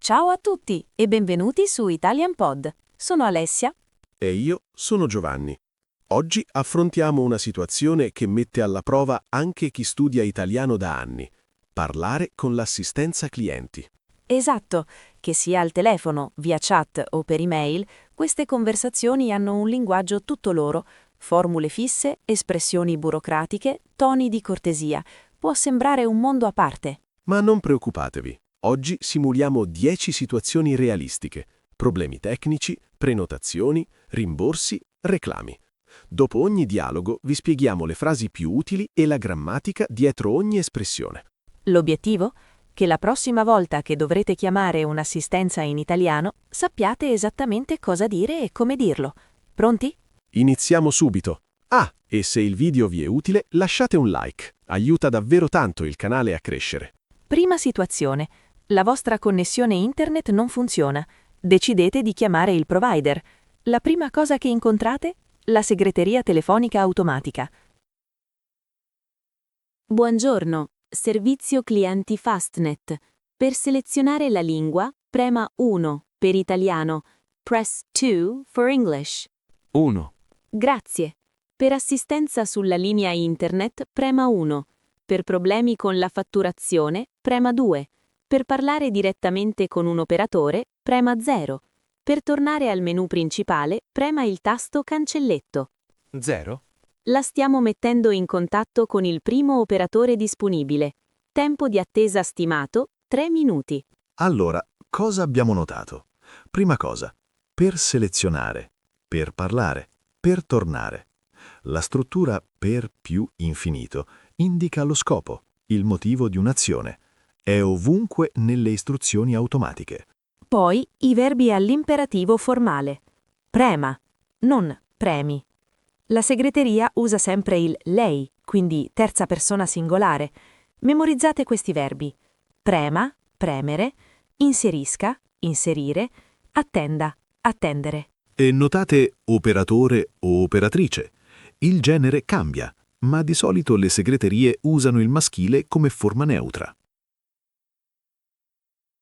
Ciao a tutti e benvenuti su Italian Pod. Sono Alessia. E io sono Giovanni. Oggi affrontiamo una situazione che mette alla prova anche chi studia italiano da anni. Parlare con l'assistenza clienti. Esatto, che sia al telefono, via chat o per email, queste conversazioni hanno un linguaggio tutto loro, formule fisse, espressioni burocratiche, toni di cortesia. Può sembrare un mondo a parte. Ma non preoccupatevi, oggi simuliamo 10 situazioni realistiche, problemi tecnici, prenotazioni, rimborsi, reclami. Dopo ogni dialogo vi spieghiamo le frasi più utili e la grammatica dietro ogni espressione. L'obiettivo? Che la prossima volta che dovrete chiamare un'assistenza in italiano, sappiate esattamente cosa dire e come dirlo. Pronti? Iniziamo subito. E se il video vi è utile, lasciate un like. Aiuta davvero tanto il canale a crescere. Prima situazione. La vostra connessione internet non funziona. Decidete di chiamare il provider. La prima cosa che incontrate? La segreteria telefonica automatica. Buongiorno, servizio clienti Fastnet. Per selezionare la lingua, prema 1 per italiano. Press 2 for English. 1. Grazie. Per assistenza sulla linea internet, prema 1. Per problemi con la fatturazione, prema 2. Per parlare direttamente con un operatore, prema 0. Per tornare al menu principale, prema il tasto cancelletto. 0. La stiamo mettendo in contatto con il primo operatore disponibile. Tempo di attesa stimato, 3 minuti. Allora, cosa abbiamo notato? Prima cosa, per selezionare, per parlare, per tornare. La struttura per più infinito indica lo scopo, il motivo di un'azione. È ovunque nelle istruzioni automatiche. Poi i verbi all'imperativo formale. Prema, non premi. La segreteria usa sempre il lei, quindi terza persona singolare. Memorizzate questi verbi. Prema, premere, inserisca, inserire, attenda, attendere. E notate operatore o operatrice. Il genere cambia, ma di solito le segreterie usano il maschile come forma neutra.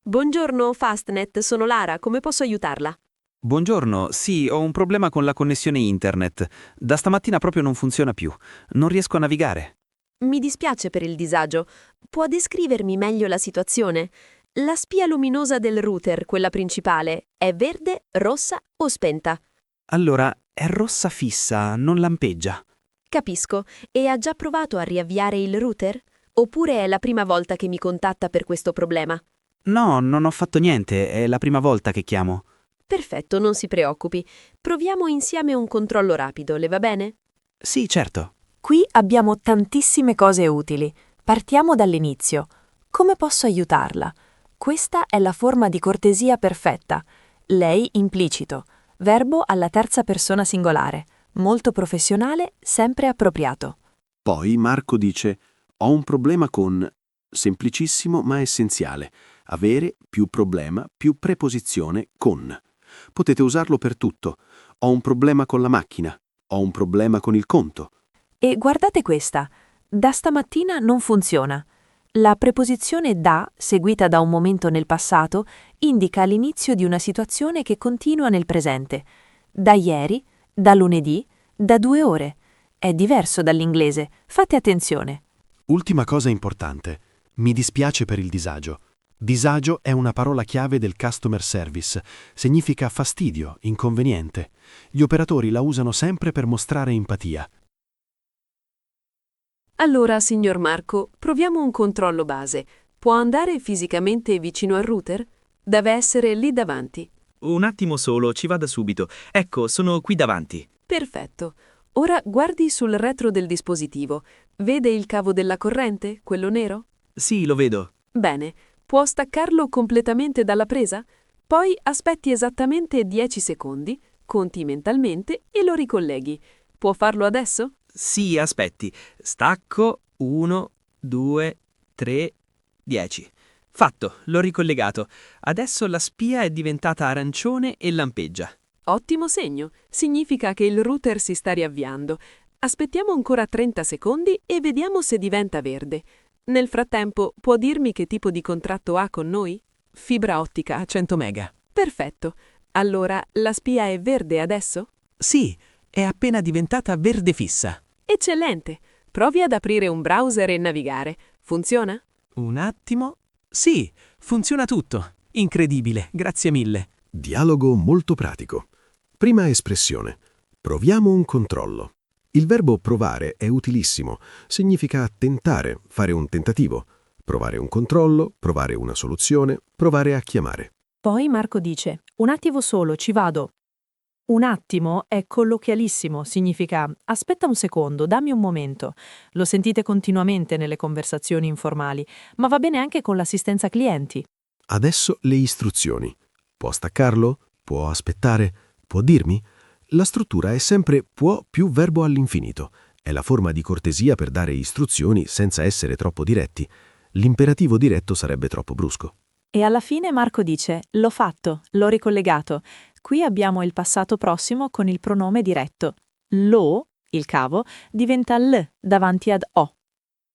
Buongiorno Fastnet, sono Lara, come posso aiutarla? Buongiorno, sì, ho un problema con la connessione internet. Da stamattina proprio non funziona più. Non riesco a navigare. Mi dispiace per il disagio. Può descrivermi meglio la situazione? La spia luminosa del router, quella principale, è verde, rossa o spenta? Allora, è rossa fissa, non lampeggia. Capisco. E ha già provato a riavviare il router? Oppure è la prima volta che mi contatta per questo problema? No, non ho fatto niente, è la prima volta che chiamo. Perfetto, non si preoccupi. Proviamo insieme un controllo rapido, le va bene? Sì, certo. Qui abbiamo tantissime cose utili. Partiamo dall'inizio. Come posso aiutarla? Questa è la forma di cortesia perfetta. Lei implicito. Verbo alla terza persona singolare. Molto professionale, sempre appropriato. Poi Marco dice: ho un problema con... semplicissimo ma essenziale. Avere più problema più preposizione con. Potete usarlo per tutto. Ho un problema con la macchina. Ho un problema con il conto. E guardate questa. Da stamattina non funziona. La preposizione da, seguita da un momento nel passato, indica l'inizio di una situazione che continua nel presente. Da ieri, da lunedì, da 2 ore. È diverso dall'inglese. Fate attenzione. Ultima cosa importante. Mi dispiace per il disagio. Disagio è una parola chiave del customer service. Significa fastidio, inconveniente. Gli operatori la usano sempre per mostrare empatia. Allora, signor Marco, proviamo un controllo base. Può andare fisicamente vicino al router? Deve essere lì davanti. Un attimo solo, ci vada subito. Ecco, sono qui davanti. Perfetto. Ora guardi sul retro del dispositivo. Vede il cavo della corrente, quello nero? Sì, lo vedo. Bene. Può staccarlo completamente dalla presa? Poi aspetti esattamente 10 secondi, conti mentalmente e lo ricolleghi. Può farlo adesso? Sì, aspetti. Stacco. 1, 2, 3, 10. Fatto, l'ho ricollegato. Adesso la spia è diventata arancione e lampeggia. Ottimo segno. Significa che il router si sta riavviando. Aspettiamo ancora 30 secondi e vediamo se diventa verde. Nel frattempo, può dirmi che tipo di contratto ha con noi? Fibra ottica a 100 mega. Perfetto. Allora, la spia è verde adesso? Sì, è appena diventata verde fissa. Eccellente. Provi ad aprire un browser e navigare. Funziona? Un attimo. Sì, funziona tutto. Incredibile, grazie mille. Dialogo molto pratico. Prima espressione. Proviamo un controllo. Il verbo provare è utilissimo. Significa tentare, fare un tentativo. Provare un controllo, provare una soluzione, provare a chiamare. Poi Marco dice: un attimo solo, ci vado. Un attimo è colloquialissimo, significa aspetta un secondo, dammi un momento. Lo sentite continuamente nelle conversazioni informali, ma va bene anche con l'assistenza clienti. Adesso le istruzioni. Può staccarlo? Può aspettare? Può dirmi? La struttura è sempre può più verbo all'infinito. È la forma di cortesia per dare istruzioni senza essere troppo diretti. L'imperativo diretto sarebbe troppo brusco. E alla fine Marco dice: l'ho fatto, l'ho ricollegato. Qui abbiamo il passato prossimo con il pronome diretto. Lo, il cavo, diventa l davanti ad o.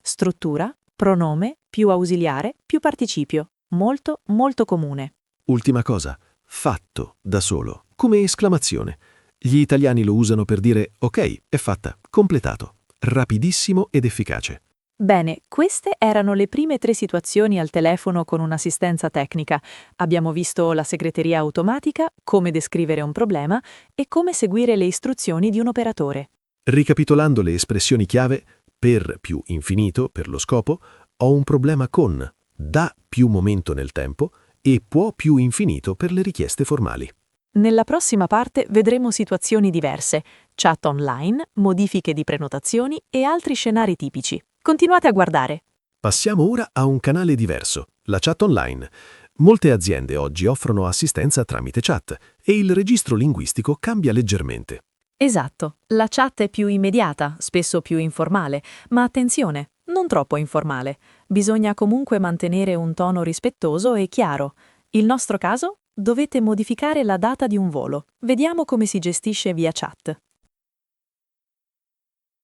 Struttura, pronome, più ausiliare, più participio. Molto, molto comune. Ultima cosa. Fatto, da solo, come esclamazione. Gli italiani lo usano per dire ok, è fatta, completato. Rapidissimo ed efficace. Bene, queste erano le prime 3 situazioni al telefono con un'assistenza tecnica. Abbiamo visto la segreteria automatica, come descrivere un problema e come seguire le istruzioni di un operatore. Ricapitolando le espressioni chiave, per più infinito, per lo scopo, ho un problema con, da più momento nel tempo e può più infinito per le richieste formali. Nella prossima parte vedremo situazioni diverse, chat online, modifiche di prenotazioni e altri scenari tipici. Continuate a guardare. Passiamo ora a un canale diverso, la chat online. Molte aziende oggi offrono assistenza tramite chat e il registro linguistico cambia leggermente. Esatto, la chat è più immediata, spesso più informale, ma attenzione, non troppo informale. Bisogna comunque mantenere un tono rispettoso e chiaro. Il nostro caso? Dovete modificare la data di un volo. Vediamo come si gestisce via chat.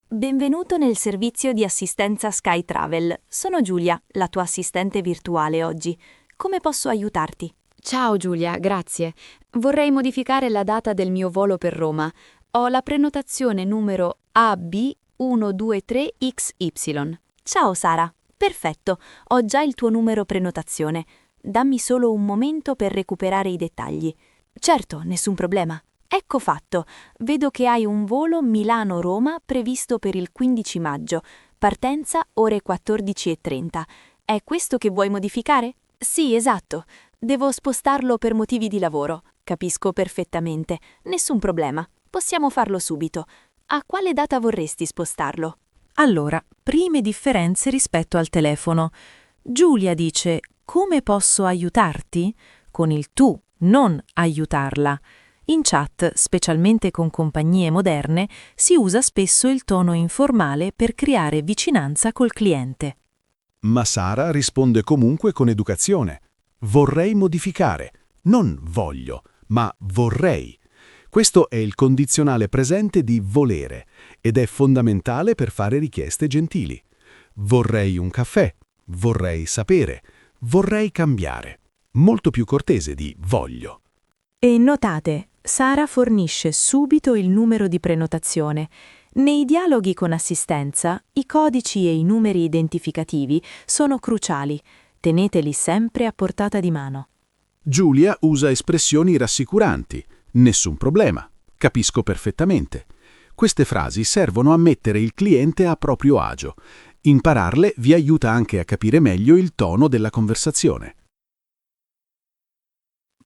Benvenuto nel servizio di assistenza Sky Travel. Sono Giulia, la tua assistente virtuale oggi. Come posso aiutarti? Ciao Giulia, grazie. Vorrei modificare la data del mio volo per Roma. Ho la prenotazione numero AB123XY. Ciao Sara. Perfetto, ho già il tuo numero prenotazione. Dammi solo un momento per recuperare i dettagli. Certo, nessun problema. Ecco fatto. Vedo che hai un volo Milano-Roma previsto per il 15 maggio. Partenza ore 14:30. È questo che vuoi modificare? Sì, esatto. Devo spostarlo per motivi di lavoro. Capisco perfettamente. Nessun problema. Possiamo farlo subito. A quale data vorresti spostarlo? Allora, prime differenze rispetto al telefono. Giulia dice: come posso aiutarti? Con il tu, non aiutarla. In chat, specialmente con compagnie moderne, si usa spesso il tono informale per creare vicinanza col cliente. Ma Sara risponde comunque con educazione. Vorrei modificare. Non voglio, ma vorrei. Questo è il condizionale presente di volere ed è fondamentale per fare richieste gentili. Vorrei un caffè, vorrei sapere, vorrei cambiare. Molto più cortese di voglio. E notate, Sara fornisce subito il numero di prenotazione. Nei dialoghi con assistenza, i codici e i numeri identificativi sono cruciali. Teneteli sempre a portata di mano. Giulia usa espressioni rassicuranti. Nessun problema. Capisco perfettamente. Queste frasi servono a mettere il cliente a proprio agio. Impararle vi aiuta anche a capire meglio il tono della conversazione.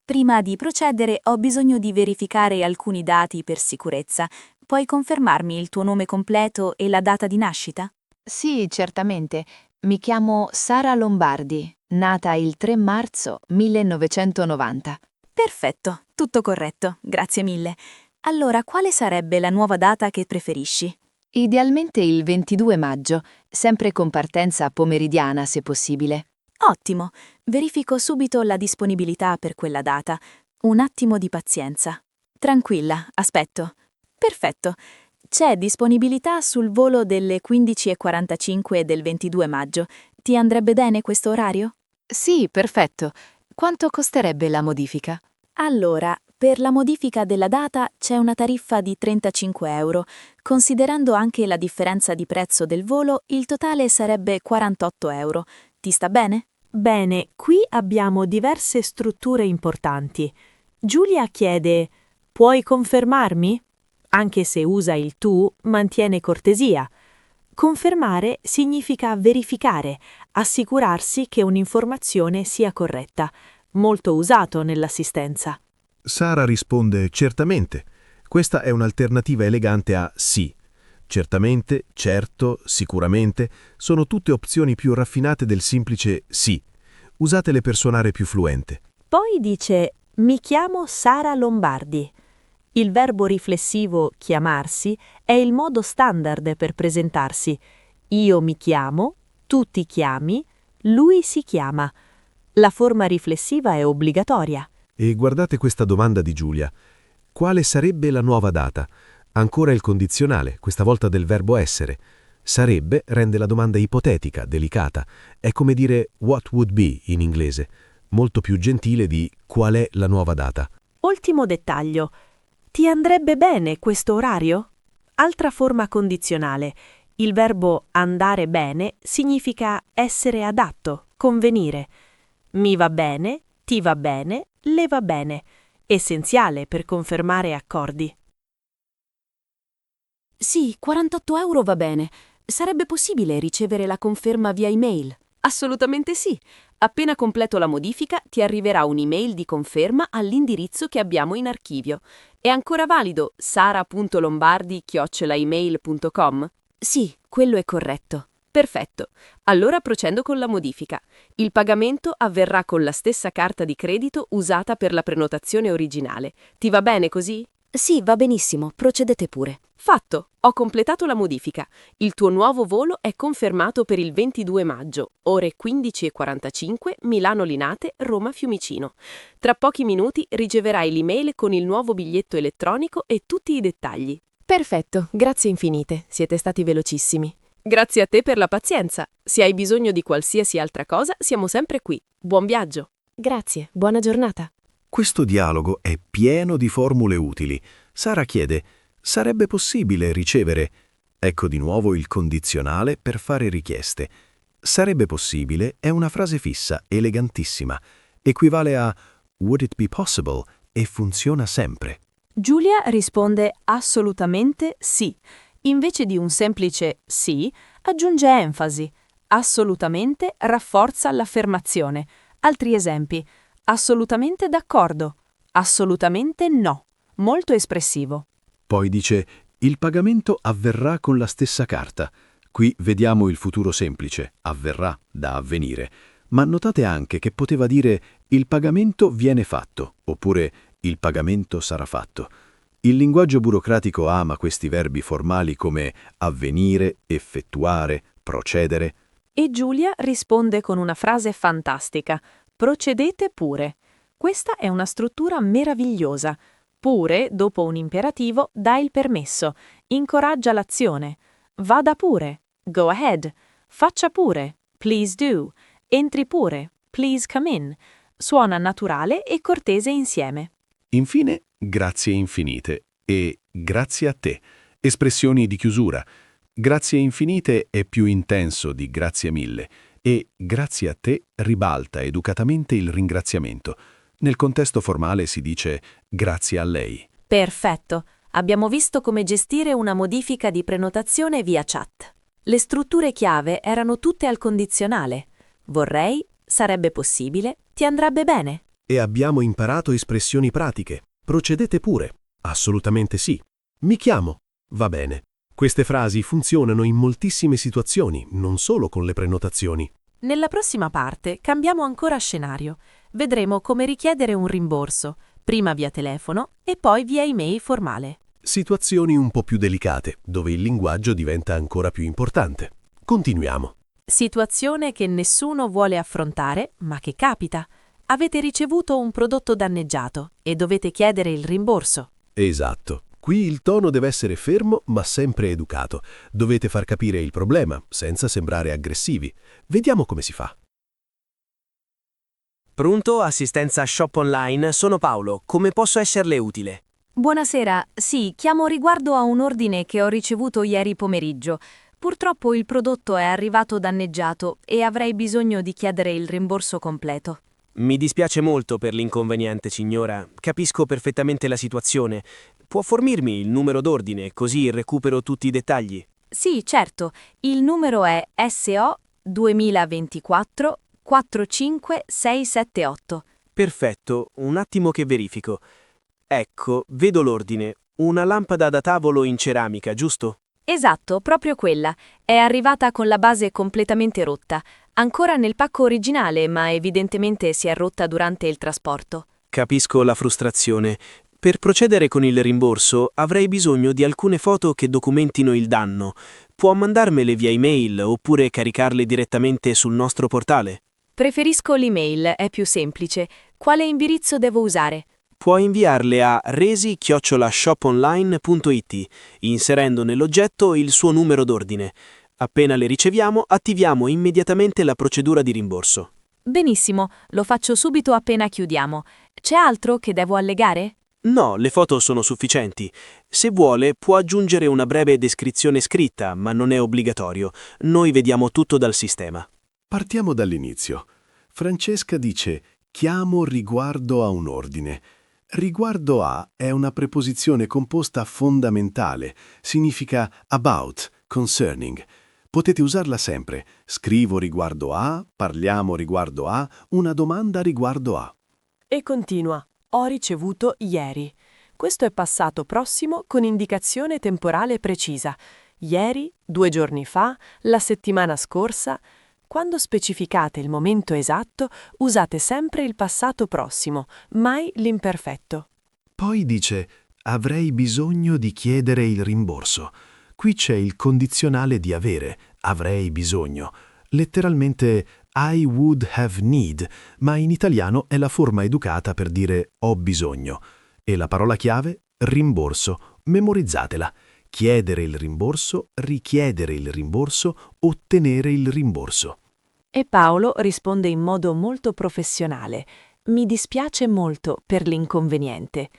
Prima di procedere ho bisogno di verificare alcuni dati per sicurezza. Puoi confermarmi il tuo nome completo e la data di nascita? Sì, certamente. Mi chiamo Sara Lombardi, nata il 3 marzo 1990. Perfetto, tutto corretto, grazie mille. Allora, quale sarebbe la nuova data che preferisci? Idealmente il 22 maggio, sempre con partenza pomeridiana se possibile. Ottimo, verifico subito la disponibilità per quella data. Un attimo di pazienza. Tranquilla, aspetto. Perfetto. C'è disponibilità sul volo delle 15:45 del 22 maggio. Ti andrebbe bene questo orario? Sì, perfetto. Quanto costerebbe la modifica? Allora, per la modifica della data c'è una tariffa di 35 euro. Considerando anche la differenza di prezzo del volo, il totale sarebbe 48 euro. Ti sta bene? Bene, qui abbiamo diverse strutture importanti. Giulia chiede: puoi confermarmi? Anche se usa il tu, mantiene cortesia. Confermare significa verificare, assicurarsi che un'informazione sia corretta, molto usato nell'assistenza. Sara risponde certamente. Questa è un'alternativa elegante a sì. Certamente, certo, sicuramente sono tutte opzioni più raffinate del semplice sì. Usatele per suonare più fluente. Poi dice: mi chiamo Sara Lombardi. Il verbo riflessivo chiamarsi è il modo standard per presentarsi. Io mi chiamo, tu ti chiami, lui si chiama. La forma riflessiva è obbligatoria. E guardate questa domanda di Giulia. Quale sarebbe la nuova data? Ancora il condizionale, questa volta del verbo essere. Sarebbe rende la domanda ipotetica, delicata. È come dire what would be in inglese, molto più gentile di qual è la nuova data. Ultimo dettaglio. Ti andrebbe bene questo orario? Altra forma condizionale. Il verbo andare bene significa essere adatto, convenire. Mi va bene, ti va bene, le va bene. Essenziale per confermare accordi. Sì, 48 euro va bene. Sarebbe possibile ricevere la conferma via email? Assolutamente sì. Appena completo la modifica, ti arriverà un'email di conferma all'indirizzo che abbiamo in archivio. È ancora valido sara.lombardi@email.com? Sì, quello è corretto. Perfetto. Allora procendo con la modifica. Il pagamento avverrà con la stessa carta di credito usata per la prenotazione originale. Ti va bene così? Sì, va benissimo. Procedete pure. Fatto. Ho completato la modifica. Il tuo nuovo volo è confermato per il 22 maggio, ore 15:45, Milano Linate, Roma Fiumicino. Tra pochi minuti riceverai l'email con il nuovo biglietto elettronico e tutti i dettagli. Perfetto, grazie infinite. Siete stati velocissimi. Grazie a te per la pazienza. Se hai bisogno di qualsiasi altra cosa, siamo sempre qui. Buon viaggio. Grazie, buona giornata. Questo dialogo è pieno di formule utili. Sara chiede: sarebbe possibile ricevere? Ecco di nuovo il condizionale per fare richieste. Sarebbe possibile è una frase fissa, elegantissima. Equivale a would it be possible e funziona sempre. Giulia risponde assolutamente sì. Invece di un semplice sì, aggiunge enfasi. Assolutamente rafforza l'affermazione. Altri esempi. Assolutamente d'accordo. Assolutamente no. Molto espressivo. Poi dice: il pagamento avverrà con la stessa carta. Qui vediamo il futuro semplice, avverrà, da avvenire. Ma notate anche che poteva dire il pagamento viene fatto, oppure il pagamento sarà fatto. Il linguaggio burocratico ama questi verbi formali come avvenire, effettuare, procedere. E Giulia risponde con una frase fantastica. Procedete pure. Questa è una struttura meravigliosa. Pure, dopo un imperativo, dà il permesso, incoraggia l'azione. Vada pure, go ahead. Faccia pure, please do. Entri pure, please come in. Suona naturale e cortese insieme. Infine, grazie infinite e grazie a te, espressioni di chiusura. Grazie infinite è più intenso di grazie mille e grazie a te ribalta educatamente il ringraziamento. Nel contesto formale si dice grazie a lei. Perfetto. Abbiamo visto come gestire una modifica di prenotazione via chat. Le strutture chiave erano tutte al condizionale. Vorrei, sarebbe possibile, ti andrebbe bene. E abbiamo imparato espressioni pratiche. Procedete pure. Assolutamente sì. Mi chiamo. Va bene. Queste frasi funzionano in moltissime situazioni, non solo con le prenotazioni. Nella prossima parte cambiamo ancora scenario. Vedremo come richiedere un rimborso, prima via telefono e poi via email formale. Situazioni un po' più delicate, dove il linguaggio diventa ancora più importante. Continuiamo. Situazione che nessuno vuole affrontare, ma che capita. Avete ricevuto un prodotto danneggiato e dovete chiedere il rimborso. Esatto. Qui il tono deve essere fermo ma sempre educato. Dovete far capire il problema, senza sembrare aggressivi. Vediamo come si fa. Pronto? Assistenza shop online, sono Paolo. Come posso esserle utile? Buonasera, sì, chiamo riguardo a un ordine che ho ricevuto ieri pomeriggio. Purtroppo il prodotto è arrivato danneggiato e avrei bisogno di chiedere il rimborso completo. Mi dispiace molto per l'inconveniente, signora. Capisco perfettamente la situazione. Può fornirmi il numero d'ordine, così recupero tutti i dettagli? Sì, certo, il numero è SO 2024 45678. Perfetto, un attimo che verifico. Ecco, vedo l'ordine. Una lampada da tavolo in ceramica, giusto? Esatto, proprio quella. È arrivata con la base completamente rotta. Ancora nel pacco originale, ma evidentemente si è rotta durante il trasporto. Capisco la frustrazione. Per procedere con il rimborso avrei bisogno di alcune foto che documentino il danno. Può mandarmele via email oppure caricarle direttamente sul nostro portale? Preferisco l'email, è più semplice. Quale indirizzo devo usare? Può inviarle a resi@shoponline.it, inserendo nell'oggetto il suo numero d'ordine. Appena le riceviamo, attiviamo immediatamente la procedura di rimborso. Benissimo, lo faccio subito appena chiudiamo. C'è altro che devo allegare? No, le foto sono sufficienti. Se vuole, può aggiungere una breve descrizione scritta, ma non è obbligatorio. Noi vediamo tutto dal sistema. Partiamo dall'inizio. Francesca dice «chiamo riguardo a un ordine». Riguardo a è una preposizione composta fondamentale. Significa about, concerning. Potete usarla sempre. Scrivo riguardo a, parliamo riguardo a, una domanda riguardo a. E continua. Ho ricevuto ieri. Questo è passato prossimo con indicazione temporale precisa. Ieri, 2 giorni fa, la settimana scorsa. Quando specificate il momento esatto, usate sempre il passato prossimo, mai l'imperfetto. Poi dice «avrei bisogno di chiedere il rimborso». Qui c'è il condizionale di avere, avrei bisogno. Letteralmente I would have need, ma in italiano è la forma educata per dire ho bisogno. E la parola chiave? Rimborso. Memorizzatela. Chiedere il rimborso, richiedere il rimborso, ottenere il rimborso. E Paolo risponde in modo molto professionale. Mi dispiace molto per l'inconveniente.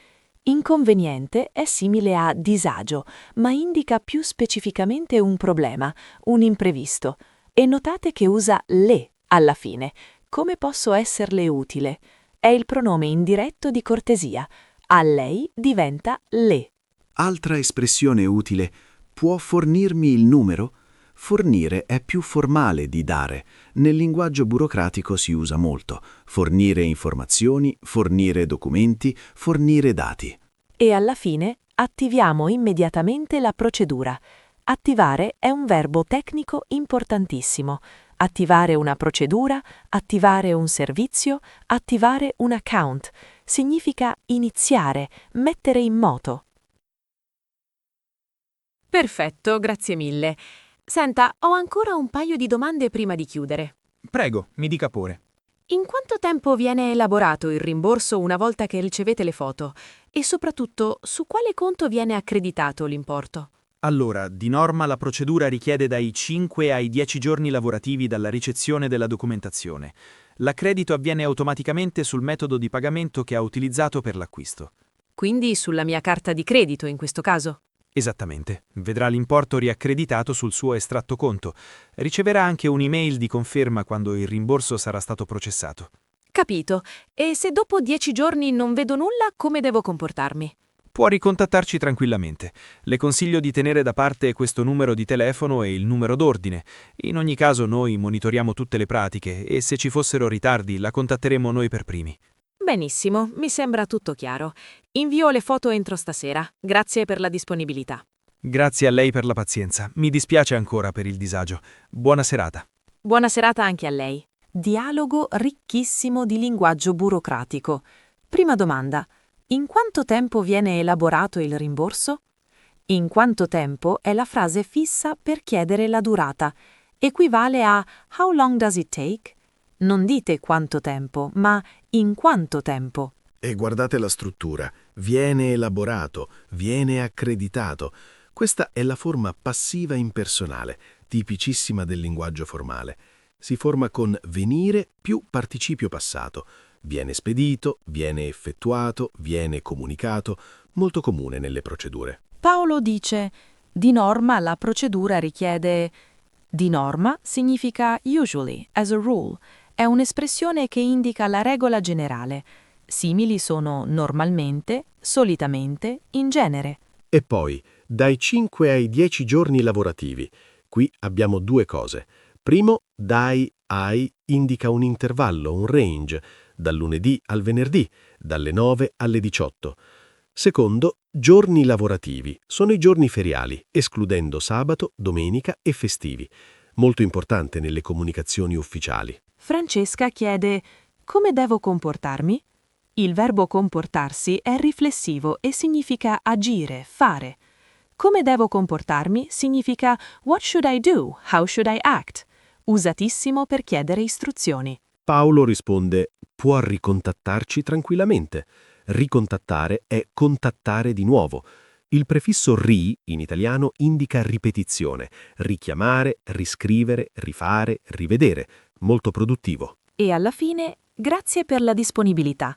Inconveniente è simile a disagio, ma indica più specificamente un problema, un imprevisto. E notate che usa le alla fine. Come posso esserle utile? È il pronome indiretto di cortesia. A lei diventa le. Altra espressione utile. Può fornirmi il numero? Fornire è più formale di dare. Nel linguaggio burocratico si usa molto. Fornire informazioni, fornire documenti, fornire dati. E alla fine attiviamo immediatamente la procedura. Attivare è un verbo tecnico importantissimo. Attivare una procedura, attivare un servizio, attivare un account. Significa iniziare, mettere in moto. Perfetto, grazie mille. Senta, ho ancora un paio di domande prima di chiudere. Prego, mi dica pure. In quanto tempo viene elaborato il rimborso una volta che ricevete le foto? E soprattutto, su quale conto viene accreditato l'importo? Allora, di norma la procedura richiede dai 5 ai 10 giorni lavorativi dalla ricezione della documentazione. L'accredito avviene automaticamente sul metodo di pagamento che ha utilizzato per l'acquisto. Quindi sulla mia carta di credito in questo caso? Esattamente. Vedrà l'importo riaccreditato sul suo estratto conto. Riceverà anche un'email di conferma quando il rimborso sarà stato processato. Capito. E se dopo 10 giorni non vedo nulla, come devo comportarmi? Può ricontattarci tranquillamente. Le consiglio di tenere da parte questo numero di telefono e il numero d'ordine. In ogni caso noi monitoriamo tutte le pratiche e se ci fossero ritardi la contatteremo noi per primi. Benissimo, mi sembra tutto chiaro. Invio le foto entro stasera. Grazie per la disponibilità. Grazie a lei per la pazienza. Mi dispiace ancora per il disagio. Buona serata. Buona serata anche a lei. Dialogo ricchissimo di linguaggio burocratico. Prima domanda. In quanto tempo viene elaborato il rimborso? In quanto tempo è la frase fissa per chiedere la durata. Equivale a How long does it take? Non dite quanto tempo, ma in quanto tempo. E guardate la struttura. Viene elaborato, viene accreditato. Questa è la forma passiva impersonale, tipicissima del linguaggio formale. Si forma con venire più participio passato. Viene spedito, viene effettuato, viene comunicato, molto comune nelle procedure. Paolo dice: di norma la procedura richiede. Di norma significa usually, as a rule. È un'espressione che indica la regola generale. Simili sono normalmente, solitamente, in genere. E poi, dai 5 ai 10 giorni lavorativi. Qui abbiamo due cose. Primo, dai ai indica un intervallo, un range, dal lunedì al venerdì, dalle 9 alle 18. Secondo, giorni lavorativi. Sono i giorni feriali, escludendo sabato, domenica e festivi. Molto importante nelle comunicazioni ufficiali. Francesca chiede: come devo comportarmi? Il verbo comportarsi è riflessivo e significa agire, fare. Come devo comportarmi significa what should I do, how should I act, usatissimo per chiedere istruzioni. Paolo risponde: può ricontattarci tranquillamente. Ricontattare è contattare di nuovo. Il prefisso ri in italiano indica ripetizione, richiamare, riscrivere, rifare, rivedere. Molto produttivo. E alla fine, grazie per la disponibilità.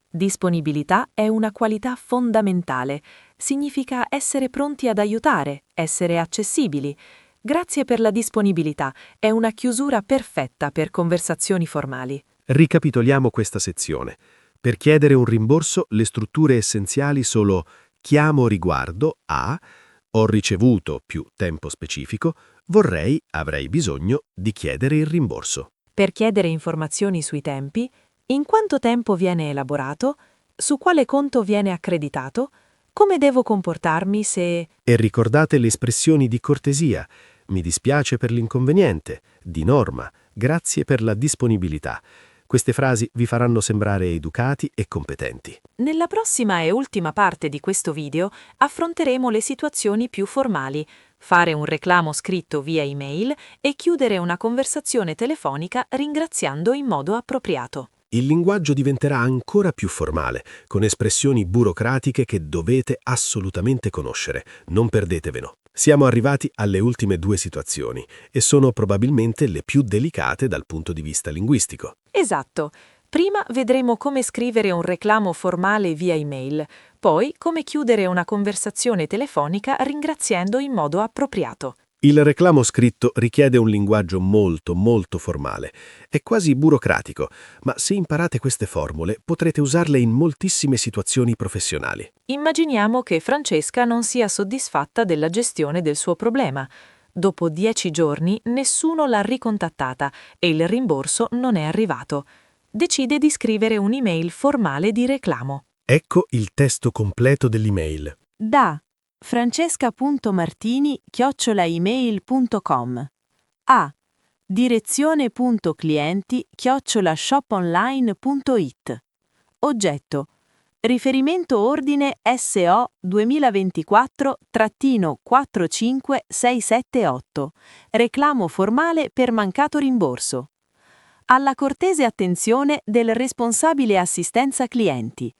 Disponibilità è una qualità fondamentale. Significa essere pronti ad aiutare, essere accessibili. Grazie per la disponibilità è una chiusura perfetta per conversazioni formali. Ricapitoliamo questa sezione. Per chiedere un rimborso, le strutture essenziali sono chiamo riguardo a, ho ricevuto più tempo specifico, vorrei, avrei bisogno di chiedere il rimborso. Per chiedere informazioni sui tempi, in quanto tempo viene elaborato, su quale conto viene accreditato, come devo comportarmi se. E ricordate le espressioni di cortesia. Mi dispiace per l'inconveniente, di norma, grazie per la disponibilità. Queste frasi vi faranno sembrare educati e competenti. Nella prossima e ultima parte di questo video affronteremo le situazioni più formali, fare un reclamo scritto via email e chiudere una conversazione telefonica ringraziando in modo appropriato. Il linguaggio diventerà ancora più formale, con espressioni burocratiche che dovete assolutamente conoscere. Non perdetevelo. Siamo arrivati alle ultime due situazioni e sono probabilmente le più delicate dal punto di vista linguistico. Esatto. Prima vedremo come scrivere un reclamo formale via email, poi come chiudere una conversazione telefonica ringraziando in modo appropriato. Il reclamo scritto richiede un linguaggio molto formale. È quasi burocratico, ma se imparate queste formule potrete usarle in moltissime situazioni professionali. Immaginiamo che Francesca non sia soddisfatta della gestione del suo problema. Dopo 10 giorni nessuno l'ha ricontattata e il rimborso non è arrivato. Decide di scrivere un'email formale di reclamo. Ecco il testo completo dell'email. Da francesca.martini@email.com a direzione.clienti@shoponline.it. Oggetto: riferimento ordine SO 2024-45678. Reclamo formale per mancato rimborso. Alla cortese attenzione del responsabile assistenza clienti.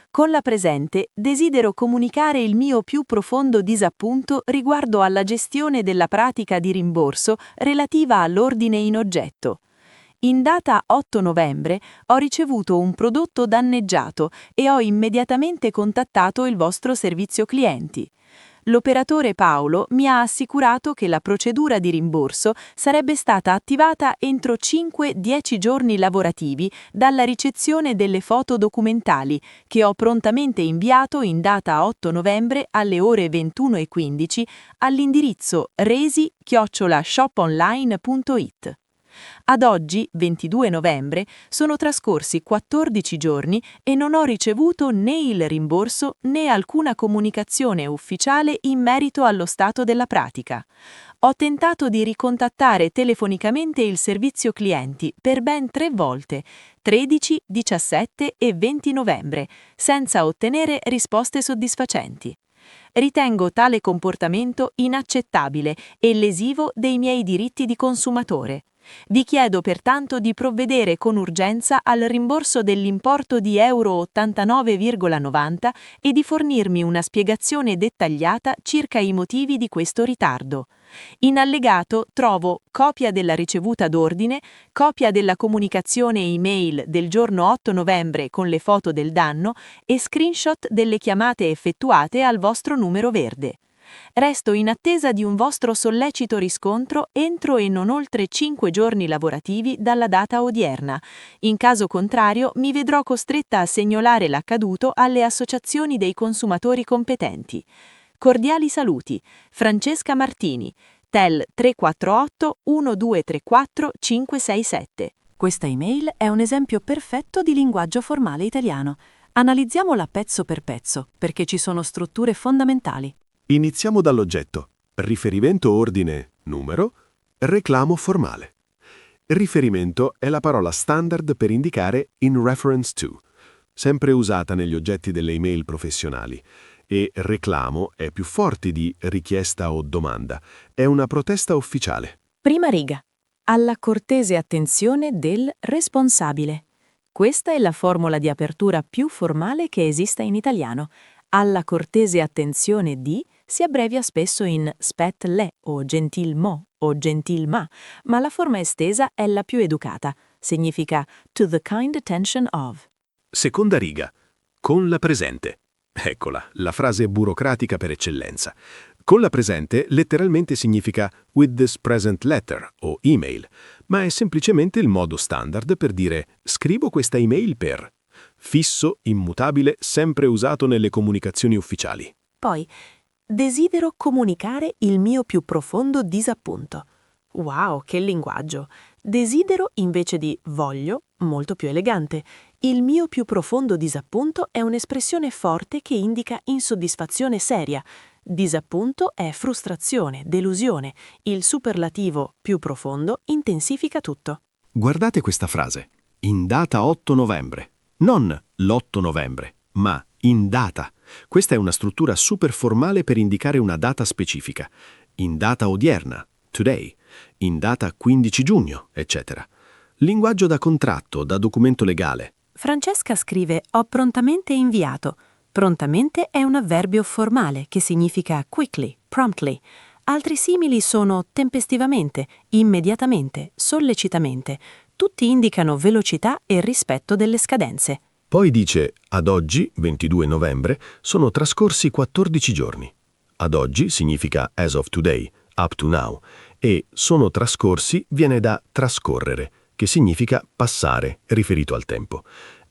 Con la presente desidero comunicare il mio più profondo disappunto riguardo alla gestione della pratica di rimborso relativa all'ordine in oggetto. In data 8 novembre ho ricevuto un prodotto danneggiato e ho immediatamente contattato il vostro servizio clienti. L'operatore Paolo mi ha assicurato che la procedura di rimborso sarebbe stata attivata entro 5-10 giorni lavorativi dalla ricezione delle foto documentali che ho prontamente inviato in data 8 novembre alle ore 21:15 all'indirizzo resi@shoponline.it. Ad oggi, 22 novembre, sono trascorsi 14 giorni e non ho ricevuto né il rimborso né alcuna comunicazione ufficiale in merito allo stato della pratica. Ho tentato di ricontattare telefonicamente il servizio clienti per ben 3 volte, 13, 17 e 20 novembre, senza ottenere risposte soddisfacenti. Ritengo tale comportamento inaccettabile e lesivo dei miei diritti di consumatore. Vi chiedo pertanto di provvedere con urgenza al rimborso dell'importo di euro 89,90 e di fornirmi una spiegazione dettagliata circa i motivi di questo ritardo. In allegato trovo copia della ricevuta d'ordine, copia della comunicazione email del giorno 8 novembre con le foto del danno e screenshot delle chiamate effettuate al vostro numero verde. Resto in attesa di un vostro sollecito riscontro entro e non oltre 5 giorni lavorativi dalla data odierna. In caso contrario, mi vedrò costretta a segnalare l'accaduto alle associazioni dei consumatori competenti. Cordiali saluti. Francesca Martini, TEL 348 1234 567. Questa email è un esempio perfetto di linguaggio formale italiano. Analizziamola pezzo per pezzo, perché ci sono strutture fondamentali. Iniziamo dall'oggetto. Riferimento ordine, numero, reclamo formale. Riferimento è la parola standard per indicare in reference to, sempre usata negli oggetti delle email professionali, e reclamo è più forte di richiesta o domanda, è una protesta ufficiale. Prima riga. Alla cortese attenzione del responsabile. Questa è la formula di apertura più formale che esista in italiano. Alla cortese attenzione di si abbrevia spesso in spet le o gentil mo o gentil ma la forma estesa è la più educata. Significa to the kind attention of. Seconda riga. Con la presente. Eccola, la frase burocratica per eccellenza. Con la presente letteralmente significa with this present letter o email, ma è semplicemente il modo standard per dire scrivo questa email per. Fisso, immutabile, sempre usato nelle comunicazioni ufficiali. Poi, desidero comunicare il mio più profondo disappunto. Wow, che linguaggio! Desidero invece di voglio, molto più elegante. Il mio più profondo disappunto è un'espressione forte che indica insoddisfazione seria. Disappunto è frustrazione, delusione. Il superlativo più profondo intensifica tutto. Guardate questa frase. In data 8 novembre. Non l'8 novembre, ma in data. Questa è una struttura super formale per indicare una data specifica. In data odierna, today. In data 15 giugno, eccetera. Linguaggio da contratto, da documento legale. Francesca scrive ho prontamente inviato. Prontamente è un avverbio formale che significa quickly, promptly. Altri simili sono tempestivamente, immediatamente, sollecitamente. Tutti indicano velocità e rispetto delle scadenze. Poi dice, ad oggi, 22 novembre, sono trascorsi 14 giorni. Ad oggi significa as of today, up to now, e sono trascorsi viene da trascorrere, che significa passare, riferito al tempo.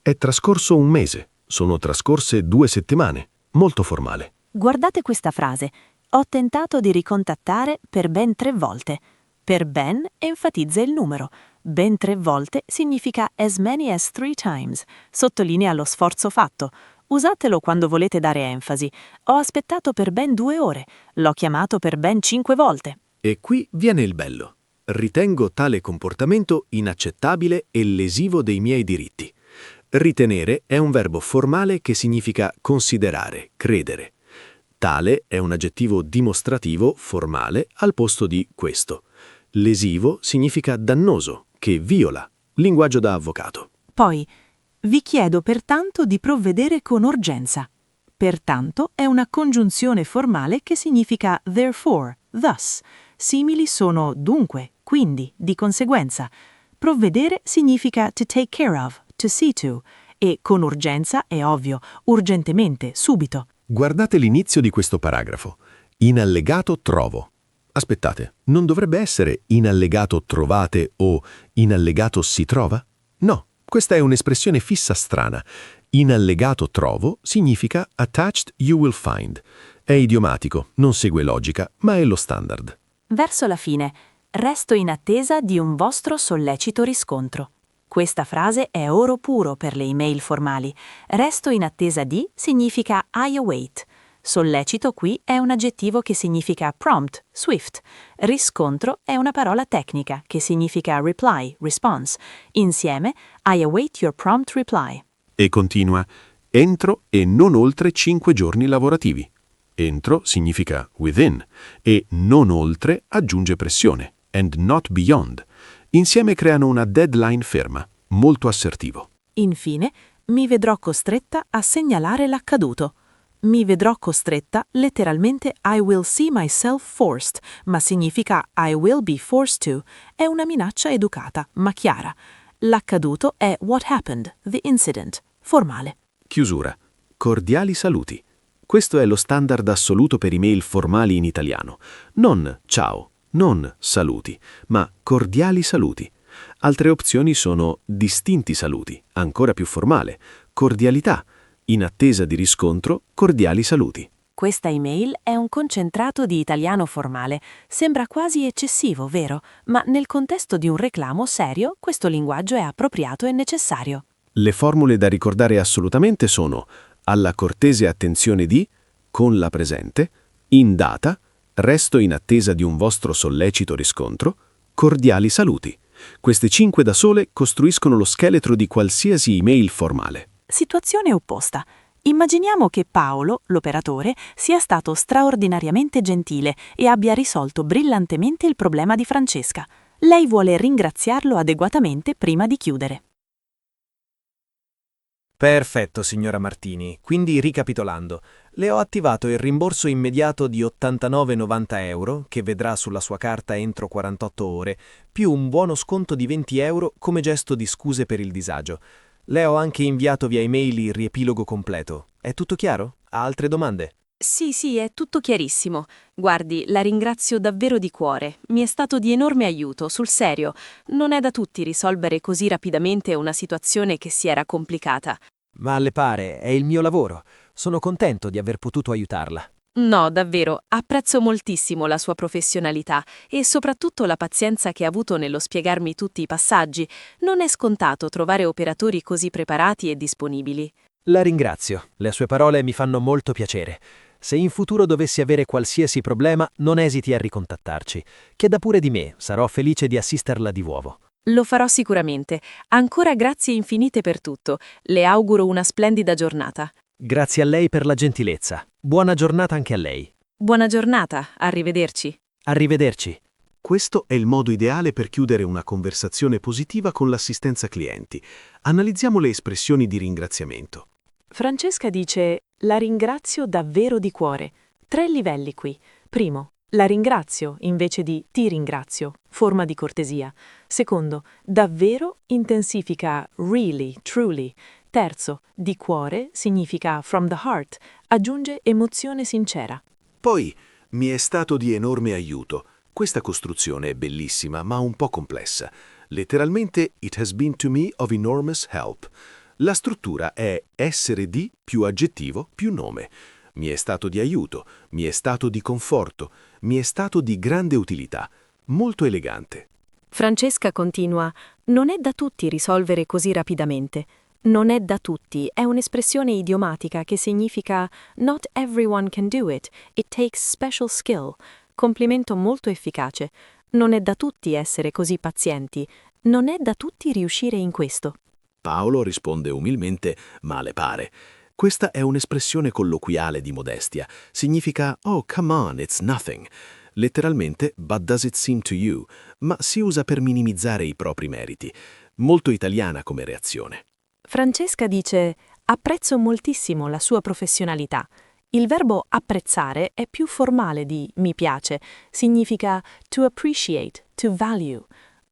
È trascorso un mese, sono trascorse 2 settimane, molto formale. Guardate questa frase. Ho tentato di ricontattare per ben 3 volte. Per ben enfatizza il numero. Ben 3 volte significa as many as 3 times. Sottolinea lo sforzo fatto. Usatelo quando volete dare enfasi. Ho aspettato per ben 2 ore. L'ho chiamato per ben 5 volte. E qui viene il bello. Ritengo tale comportamento inaccettabile e lesivo dei miei diritti. Ritenere è un verbo formale che significa considerare, credere. Tale è un aggettivo dimostrativo formale al posto di questo. Lesivo significa dannoso, che viola. Linguaggio da avvocato. Poi, vi chiedo pertanto di provvedere con urgenza. Pertanto è una congiunzione formale che significa therefore, thus. Simili sono dunque, quindi, di conseguenza. Provvedere significa to take care of, to see to, e con urgenza è ovvio, urgentemente, subito. Guardate l'inizio di questo paragrafo. In allegato trovo. Aspettate, non dovrebbe essere in allegato trovate o in allegato si trova? No, questa è un'espressione fissa strana. In allegato trovo significa attached you will find. È idiomatico, non segue logica, ma è lo standard. Verso la fine, resto in attesa di un vostro sollecito riscontro. Questa frase è oro puro per le email formali. Resto in attesa di significa I await. Sollecito qui è un aggettivo che significa prompt, swift. Riscontro è una parola tecnica che significa reply, response. Insieme, I await your prompt reply. E continua, entro e non oltre 5 giorni lavorativi. Entro significa within e non oltre aggiunge pressione, and not beyond. Insieme creano una deadline ferma, molto assertivo. Infine, mi vedrò costretta a segnalare l'accaduto. Mi vedrò costretta, letteralmente I will see myself forced, ma significa I will be forced to. È una minaccia educata, ma chiara. L'accaduto è what happened, the incident, formale. Chiusura. Cordiali saluti. Questo è lo standard assoluto per email formali in italiano. Non ciao, non saluti, ma cordiali saluti. Altre opzioni sono distinti saluti, ancora più formale, cordialità, in attesa di riscontro, cordiali saluti. Questa email è un concentrato di italiano formale. Sembra quasi eccessivo, vero? Ma nel contesto di un reclamo serio, questo linguaggio è appropriato e necessario. Le formule da ricordare assolutamente sono alla cortese attenzione di, con la presente, in data, resto in attesa di un vostro sollecito riscontro, cordiali saluti. Queste 5 da sole costruiscono lo scheletro di qualsiasi email formale. Situazione opposta. Immaginiamo che Paolo, l'operatore, sia stato straordinariamente gentile e abbia risolto brillantemente il problema di Francesca. Lei vuole ringraziarlo adeguatamente prima di chiudere. Perfetto, signora Martini. Quindi, ricapitolando, le ho attivato il rimborso immediato di 89,90 euro, che vedrà sulla sua carta entro 48 ore, più un buono sconto di 20 euro come gesto di scuse per il disagio. Le ho anche inviato via email il riepilogo completo. È tutto chiaro? Ha altre domande? Sì, è tutto chiarissimo. Guardi, la ringrazio davvero di cuore. Mi è stato di enorme aiuto, sul serio. Non è da tutti risolvere così rapidamente una situazione che si era complicata. Ma le pare, è il mio lavoro. Sono contento di aver potuto aiutarla. No, davvero, apprezzo moltissimo la sua professionalità e soprattutto la pazienza che ha avuto nello spiegarmi tutti i passaggi. Non è scontato trovare operatori così preparati e disponibili. La ringrazio. Le sue parole mi fanno molto piacere. Se in futuro dovessi avere qualsiasi problema, non esiti a ricontattarci. Chieda pure di me, sarò felice di assisterla di nuovo. Lo farò sicuramente. Ancora grazie infinite per tutto. Le auguro una splendida giornata. Grazie a lei per la gentilezza. Buona giornata anche a lei. Buona giornata, arrivederci. Arrivederci. Questo è il modo ideale per chiudere una conversazione positiva con l'assistenza clienti. Analizziamo le espressioni di ringraziamento. Francesca dice la ringrazio davvero di cuore. 3 livelli qui. Primo, la ringrazio invece di ti ringrazio, forma di cortesia. Secondo, davvero intensifica really, truly. Terzo, di cuore significa from the heart, aggiunge emozione sincera. Poi, mi è stato di enorme aiuto. Questa costruzione è bellissima, ma un po' complessa. Letteralmente, it has been to me of enormous help. La struttura è essere di più aggettivo più nome. Mi è stato di aiuto, mi è stato di conforto, mi è stato di grande utilità. Molto elegante. Francesca continua, non è da tutti risolvere così rapidamente. Non è da tutti è un'espressione idiomatica che significa not everyone can do it, it takes special skill. Complimento molto efficace. Non è da tutti essere così pazienti. Non è da tutti riuscire in questo. Paolo risponde umilmente, ma le pare. Questa è un'espressione colloquiale di modestia. Significa, oh, come on, it's nothing. Letteralmente, but does it seem to you? Ma si usa per minimizzare i propri meriti. Molto italiana come reazione. Francesca dice apprezzo moltissimo la sua professionalità. Il verbo apprezzare è più formale di mi piace. Significa to appreciate, to value.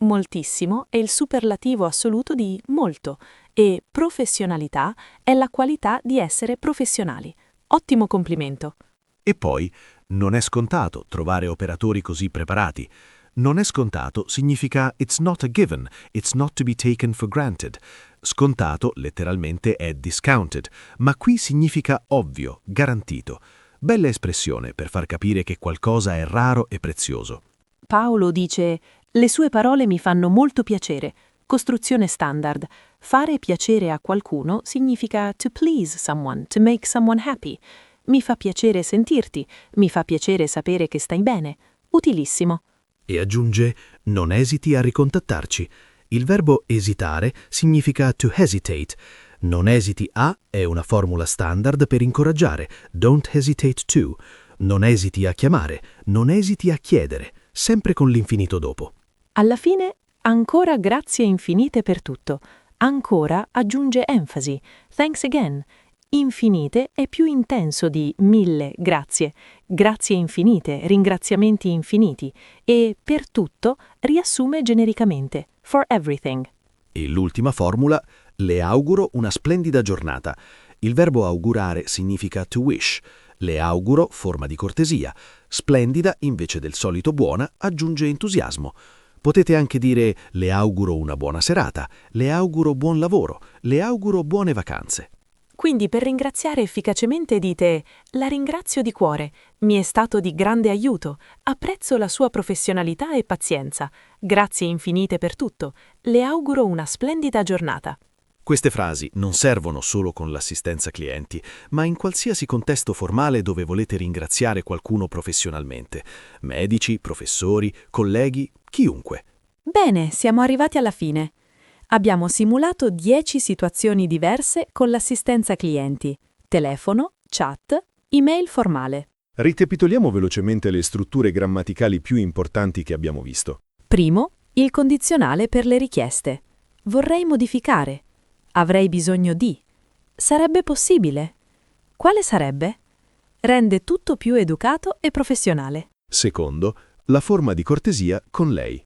Moltissimo è il superlativo assoluto di molto e professionalità è la qualità di essere professionali. Ottimo complimento. E poi, non è scontato trovare operatori così preparati. Non è scontato significa it's not a given, it's not to be taken for granted. Scontato, letteralmente, è discounted, ma qui significa ovvio, garantito. Bella espressione per far capire che qualcosa è raro e prezioso. Paolo dice le sue parole mi fanno molto piacere. Costruzione standard. Fare piacere a qualcuno significa to please someone, to make someone happy. Mi fa piacere sentirti, mi fa piacere sapere che stai bene. Utilissimo. E aggiunge, non esiti a ricontattarci. Il verbo esitare significa to hesitate. Non esiti a è una formula standard per incoraggiare. Don't hesitate to. Non esiti a chiamare. Non esiti a chiedere. Sempre con l'infinito dopo. Alla fine Ancora grazie infinite per tutto. Ancora aggiunge enfasi. Thanks again. Infinite è più intenso di 1000 grazie. Grazie infinite, ringraziamenti infiniti. E per tutto riassume genericamente. For everything. E l'ultima formula, le auguro una splendida giornata. Il verbo augurare significa to wish. Le auguro, forma di cortesia. Splendida, invece del solito buona, aggiunge entusiasmo. Potete anche dire le auguro una buona serata, le auguro buon lavoro, le auguro buone vacanze. Quindi per ringraziare efficacemente dite la ringrazio di cuore, mi è stato di grande aiuto, apprezzo la sua professionalità e pazienza, grazie infinite per tutto, le auguro una splendida giornata. Queste frasi non servono solo con l'assistenza clienti, ma in qualsiasi contesto formale dove volete ringraziare qualcuno professionalmente. Medici, professori, colleghi, chiunque. Bene, siamo arrivati alla fine. Abbiamo simulato 10 situazioni diverse con l'assistenza clienti, telefono, chat, email formale. Ricapitoliamo velocemente le strutture grammaticali più importanti che abbiamo visto. Primo, il condizionale per le richieste. Vorrei modificare. Avrei bisogno di. Sarebbe possibile? Quale sarebbe? Rende tutto più educato e professionale. Secondo, la forma di cortesia con lei.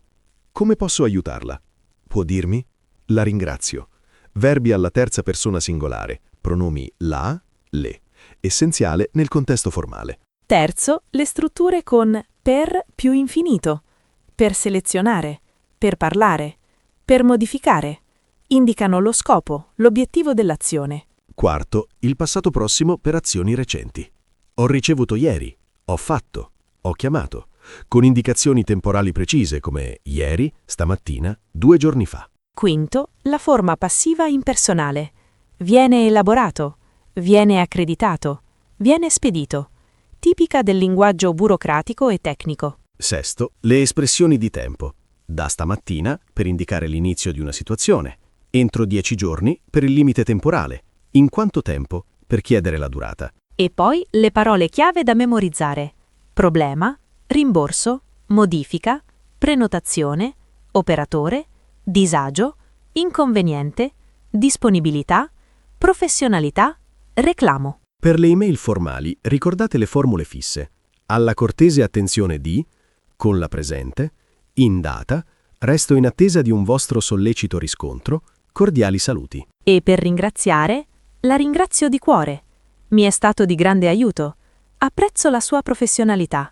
Come posso aiutarla? Può dirmi? La ringrazio. Verbi alla terza persona singolare, pronomi la, le. Essenziale nel contesto formale. Terzo, le strutture con per più infinito. Per selezionare, per parlare, per modificare. Indicano lo scopo, l'obiettivo dell'azione. Quarto, il passato prossimo per azioni recenti. Ho ricevuto ieri, ho fatto, ho chiamato, con indicazioni temporali precise come ieri, stamattina, 2 giorni fa. Quinto, la forma passiva impersonale. Viene elaborato, viene accreditato, viene spedito. Tipica del linguaggio burocratico e tecnico. Sesto, le espressioni di tempo. Da stamattina per indicare l'inizio di una situazione. Entro 10 giorni per il limite temporale. In quanto tempo per chiedere la durata. E poi le parole chiave da memorizzare. Problema, rimborso, modifica, prenotazione, operatore, disagio, inconveniente, disponibilità, professionalità, reclamo. Per le email formali ricordate le formule fisse. Alla cortese attenzione di, con la presente, in data, resto in attesa di un vostro sollecito riscontro, cordiali saluti. E per ringraziare, la ringrazio di cuore. Mi è stato di grande aiuto. Apprezzo la sua professionalità.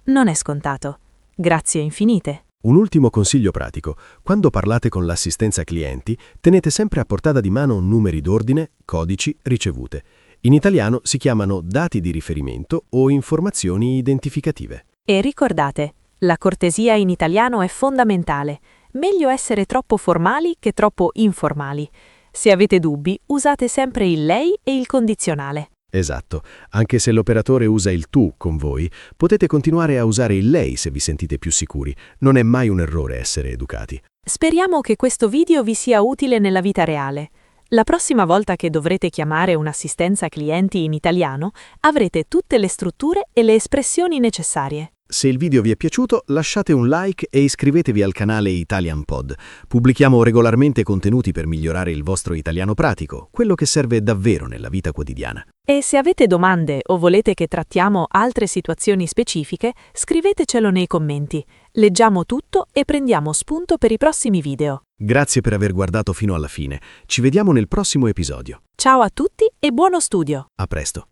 Non è scontato. Grazie infinite. Un ultimo consiglio pratico. Quando parlate con l'assistenza clienti, tenete sempre a portata di mano numeri d'ordine, codici, ricevute. In italiano si chiamano dati di riferimento o informazioni identificative. E ricordate, la cortesia in italiano è fondamentale. Meglio essere troppo formali che troppo informali. Se avete dubbi, usate sempre il lei e il condizionale. Esatto, anche se l'operatore usa il tu con voi, potete continuare a usare il lei se vi sentite più sicuri. Non è mai un errore essere educati. Speriamo che questo video vi sia utile nella vita reale. La prossima volta che dovrete chiamare un'assistenza clienti in italiano, avrete tutte le strutture e le espressioni necessarie. Se il video vi è piaciuto, lasciate un like e iscrivetevi al canale Italian Pod. Pubblichiamo regolarmente contenuti per migliorare il vostro italiano pratico, quello che serve davvero nella vita quotidiana. E se avete domande o volete che trattiamo altre situazioni specifiche, scrivetecelo nei commenti. Leggiamo tutto e prendiamo spunto per i prossimi video. Grazie per aver guardato fino alla fine. Ci vediamo nel prossimo episodio. Ciao a tutti e buono studio! A presto!